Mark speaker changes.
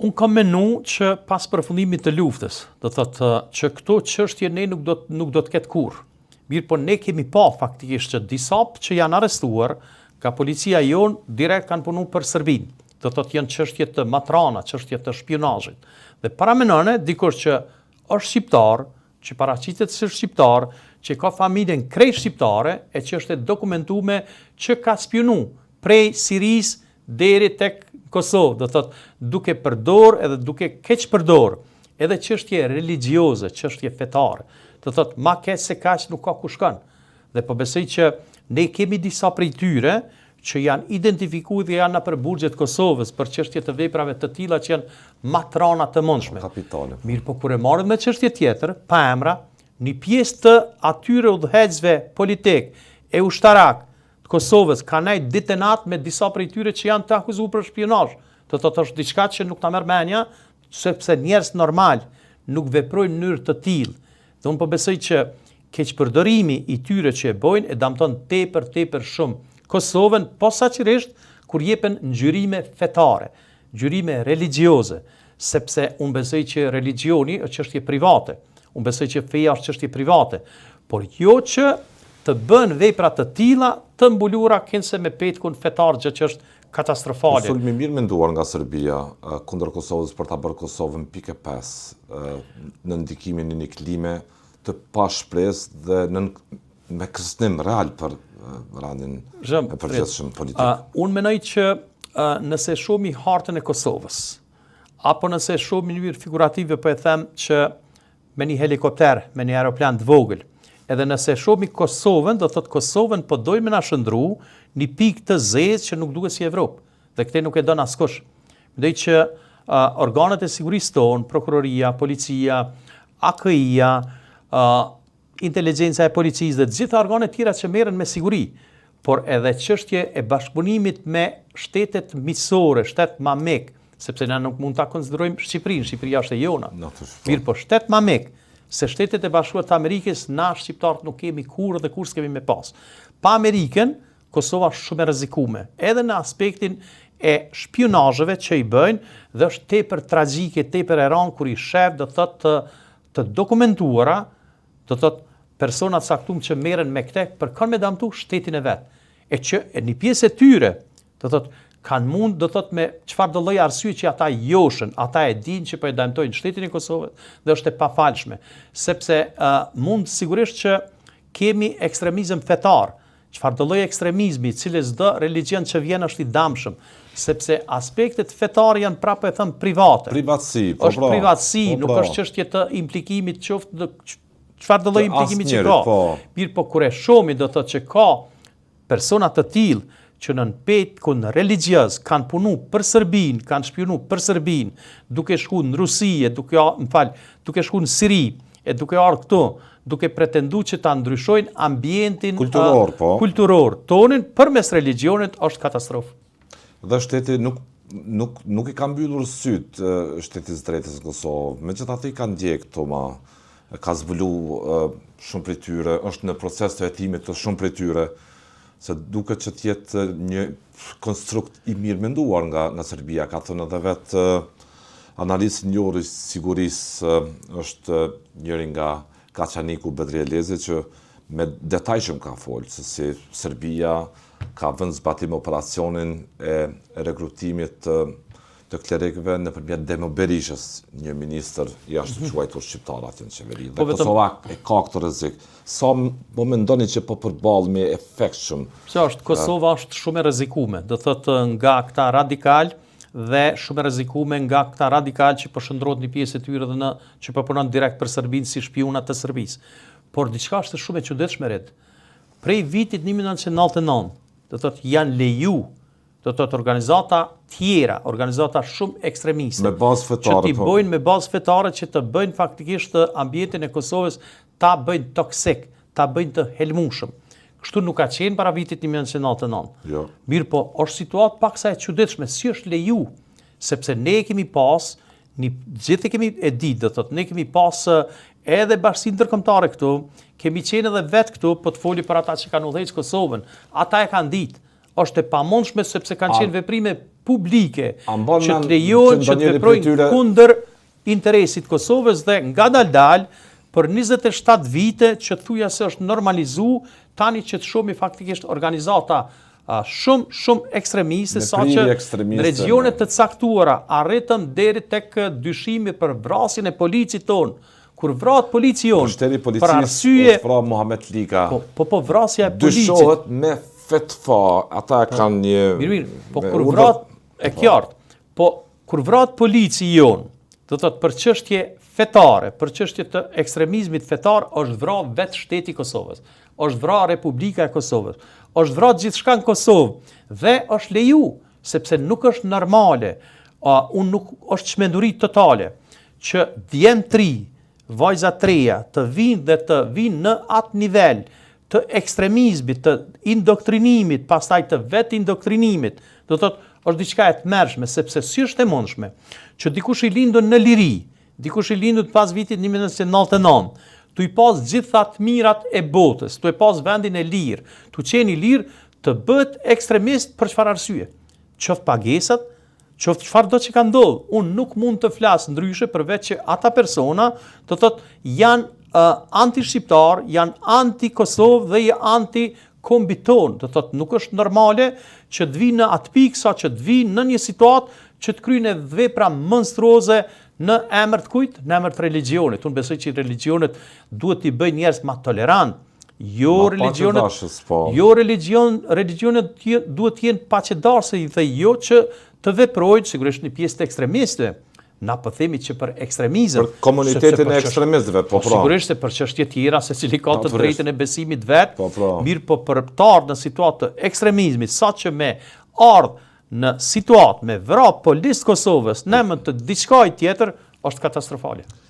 Speaker 1: Unë kam menu që pas përfundimit të luftës, do thotë që këto çështje ne nuk do të ketë kurrë. Mirë, po ne kemi pa faktikisht që disa që janë arrestuar ka policia jonë direkt kanë punu për Serbinë. Do thotë janë çështje të matrana, çështje të shpionazhit. Dhe para menone dikush që është shqiptar, që paraqitet se është shqiptar, që ka familjen krejt shqiptare e që është e dokumentuar që ka spionu prej Siris deri tek Kosovë, do thotë duke përdor edhe duke keq përdor edhe çështje religjioze, çështje fetare. Do thotë ma keq se kaq nuk ka ku shkon. Dhe po besoj që ne kemi disa prej tyre që janë identifikuar dhe janë nëpër burgjet Kosovës për çështje të veprave të tilla që janë matrana të mundshme.
Speaker 2: Kapitale.
Speaker 1: Mirë, po kur e marrën me çështje tjetër, pa emra, një pjesë të atyre udhëheqësve politik e ushtarak të Kosovës ka nejt detenat me disa prej tyre që janë të akuzuar për shpionazh. Do të thotë është diçka që nuk ta merr mendja, sepse njerëz normal nuk veprojnë në mënyrë të tillë. Dhe unë po besoj që keqpërdorimi i tyre që e bojnë e damton tepër shumë Kosovën, posaçërisht kur jepen ngjyrime fetare, ngjyrime religjioze, sepse unë besoj që religioni është çështje private. Unë besoj që feja është çështje private, por jo që të bën vepra të tilla të mbulura kënse me petkun fetar, gjë që është katastrofale.
Speaker 2: Sulmi mirë menduar nga Serbia kundër Kosovës për ta bërë Kosovën pikë 5 në ndikimin e një klime të pashpresë dhe me kërcënim real për randin e përgjithshëm politik.
Speaker 1: Unë mendoj që nëse shohim hartën e Kosovës, apo nëse shohim në mënyrë figurative, po e them që me një helikopter, me një aeroplan të vogël, edhe nëse shohim Kosovën, do thotë Kosovën po dojmë na shndru një pikë të zezë që nuk duket si Evropë. Dhe këtë nuk e don askush. Mendoj që organet e sigurisë tonë, prokuroria, policia, AKI-ja, inteligjenca e policisë dhe të gjitha organet tjera që merren me siguri, por edhe çështje e bashkëpunimit me shtetet miqësore, shtet mamik, sepse na nuk mund ta konsiderojmë Shqipërinë, Shqipëria është e jona. Mirë, po shtet mamik, se shtetet e bashkuara të Amerikës, na shqiptarët nuk kemi kurrë dhe kur s'kemi me pas. Pa Amerikën, Kosova është shumë e rrezikuar, edhe në aspektin e shpionazheve që i bëjnë, dhe është tepër tragjike, tepër e rëndë kur i shef do thotë të dokumentuara, do thotë persona të caktuar që merren me këtë për kanë me damtu shtetin e vet. E që një pjesë e tyre, do thotë kanë mund, do thotë me çfarë do lloj arsye që ata joshën, ata e dinë që po e dëmtojnë shtetin e Kosovës dhe është e pafalshme, sepse mund sigurisht që kemi ekstremizëm fetar. Çfarë do lloj ekstremizmi, i cili çdo religjion që vjen është i dëmshëm, sepse aspektet fetare janë prapë e them private.
Speaker 2: Privatësi,
Speaker 1: është privatësi, nuk është çështje të implikimit qoftë çfarë do lloj implikimi që ka. Mirë, po kur e shohim do thotë që ka persona të tillë që në petkun religjios kanë punu për Serbinë, kanë shpionu për Serbinë, duke shkuar në Rusi, duke shkuar në Siri, e duke ardhur këtu, duke pretenduar që ta ndryshojnë ambientin kulturor tonin përmes religionit, është katastrofë.
Speaker 2: Dhe shteti nuk i ka mbyllur syt shtetit drejtës në Kosovë, megjithatë i ka ndjek këto ka zbulu shumë prej tyre, është në proces të hetimit të shumë prej tyre, se duket që tjetë një konstrukt i mirë menduar nga Serbia, ka thënë edhe vetë analistë njëri sigurisë është njëri nga Kaçaniku Bedri Elezi, që me detajshëm ka folë, se si Serbia ka vënë zbatim operacionin e rekrutimit të klerikëve nëpërmjet Demo Berishës, një ministër jashtë quajtur shqiptar aty në qeveri. Dhe Kosova e ka këtë rrezik. Sa po mendoni që po përballemi efektshëm?
Speaker 1: Kosova është shumë e rrezikuar, do thotë nga këta radikal dhe shumë e rrezikuar nga këta radikal që po shndrohet një pjesë e tyre dhe që po punon direkt për Serbinë si shpiuna të Serbisë. Por diçka është shumë e çuditshme red. Prej vitit 1999, do thotë janë leju, do thotë organizata tjera, organizata shumë ekstremiste,
Speaker 2: me bazë fetare,
Speaker 1: që t'i bojnë me bazë fetare, që të bëjnë faktikisht ambientin e Kosovës ta bëjnë toksik, ta bëjnë të helmushëm. Kështu nuk ka qenë para vitit 1999.
Speaker 2: Jo.
Speaker 1: Mirë, po është situatë paksa e çuditshme, si është leju, sepse ne kemi pas, gjithë kemi e ditë, do thotë, ne kemi pas edhe bashkësinë ndërkombëtare këtu, kemi qenë edhe vetë këtu, po të foli për ata që kanë udhëhequr Kosovën. Ata e kanë ditë. është e pamundshme sepse kanë qenë veprime publike
Speaker 2: mban
Speaker 1: që
Speaker 2: mend
Speaker 1: të lejohen
Speaker 2: që
Speaker 1: që të
Speaker 2: ndonjëri
Speaker 1: veprojnë
Speaker 2: prej tyre-
Speaker 1: kundër interesit Kosovës dhe ngadalë për 27 vite që thuja se është normalizu, tani që të shohim faktikisht organizata shumë ekstremiste,
Speaker 2: Me
Speaker 1: sa
Speaker 2: prirje
Speaker 1: që
Speaker 2: ekstremiste,
Speaker 1: në regione të caktuara arritën deri tek dyshimi për vrasjen e policit ton. Kur vrat polici jon,
Speaker 2: Pushteri
Speaker 1: për
Speaker 2: policisë
Speaker 1: arsye,
Speaker 2: është vrarë Muhamet Lika.
Speaker 1: po vrasja e policit.
Speaker 2: Dyshohet me fetfa, ata kanë një...
Speaker 1: Mirë, po
Speaker 2: me
Speaker 1: kur
Speaker 2: urdhër-
Speaker 1: vrat e qartë, po kur vrat polici jon, do të thotë për çështje fetare, për çështje të ekstremizmit fetar, është vrarë vetë shteti i Kosovës, është vrarë Republika e Kosovës, është vrarë gjithçka në Kosovë dhe është leju, sepse nuk është normale, unë nuk është çmenduri totale që djem tri, vajza treja të vinë dhe të vinë në atë nivel të ekstremizmit, të indoktrinimit, pastaj të vetë indoktrinimit, do thotë është diçka e tmerrshme, sepse si është e mundshme që dikush i lindur në liri, dikush i lindur pas vitit 1999, tu i pas gjitha të mirat e botës, tu i pas vendin e lirë, tu qeni lirë të bëhet ekstremist për çfarë arsye? Qoftë pagesat, qoftë çfarë do që ka ndodhur. Unë nuk mund të flas ndryshe përveç që ata persona, do thotë janë anti-shqiptar, janë anti-Kosovë dhe janë anti-kombiton. Do thotë nuk është normale që të vinë në atë pikë sa që të vinë në një situatë që të kryejnë vepra monstruoze në emër të kujt? Në emër të religionit. Unë besoj që religionet duhet t'i bëjnë njerëz më tolerant. Jo religionet duhet të jenë paqëdashës dhe jo që të veprojnë sigurisht një pjesë të ekstremistëve. Na po themi që për ekstremizëm,
Speaker 2: për komunitetin e ekstremistëve, po pra.
Speaker 1: Sigurisht se për çështje tjera secili ka të drejtën e besimit vet, mirë po për të ardhur në situatë të ekstremizmit, saqë me ardh në situatë me vrap policë Kosovës në emër të diçka tjetër është katastrofale.